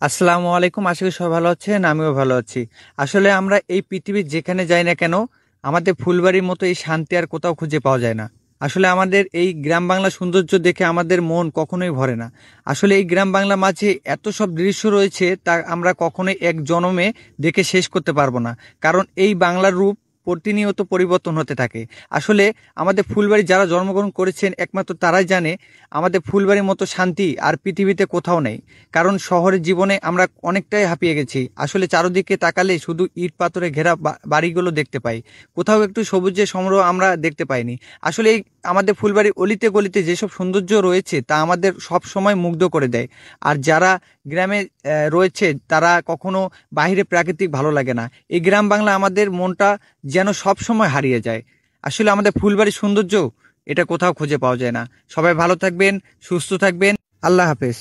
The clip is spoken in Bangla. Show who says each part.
Speaker 1: আসসালামু আলাইকুম। আশা করি সবাই ভালো আছেন, আমিও ভালো আছি। আসলে আমরা এই পৃথিবীর যেখানে যাই না কেন, আমাদের ফুলবাড়ির মতো এই শান্তি আর কোথাও খুঁজে পাওয়া যায় না। আসলে আমাদের এই গ্রাম বাংলা সৌন্দর্য দেখে আমাদের মন কখনোই ভরে না। আসলে এই গ্রাম বাংলা মাঝে এত সব দৃশ্য রয়েছে, তা আমরা কখনোই এক জনমে দেখে শেষ করতে পারবো না। কারণ এই বাংলার রূপ প্রতিনিয়ত পরিবর্তন হতে থাকে। আসলে আমাদের ফুলবাড়ি যারা জন্মগ্রহণ করেছেন একমাত্র তারাই জানে আমাদের ফুলবাড়ির মতো শান্তি আর পৃথিবীতে কোথাও নেই। কারণ শহরের জীবনে আমরা অনেকটাই হাঁপিয়ে গেছি। আসলে চারদিকে তাকালে শুধু ইট পাথরে ঘেরা বাড়িগুলো দেখতে পাই, কোথাও একটু সবুজের সমারোহ আমরা দেখতে পাইনি। আসলে এই আমাদের ফুলবাড়ির অলিতে গলিতে যেসব সৌন্দর্য রয়েছে তা আমাদের সব সময় মুগ্ধ করে দেয়। আর যারা গ্রামে রয়েছে তারা কখনো বাইরে প্রাকৃতিক ভালো লাগে না। এই গ্রাম বাংলা আমাদের মনটা যেন সব সময় হারিয়ে যায়। আসলে আমাদের ফুলবাড়ির সৌন্দর্য এটা কোথাও খুঁজে পাওয়া যায় না। সবাই ভালো থাকবেন, সুস্থ থাকবেন। আল্লাহ হাফেজ।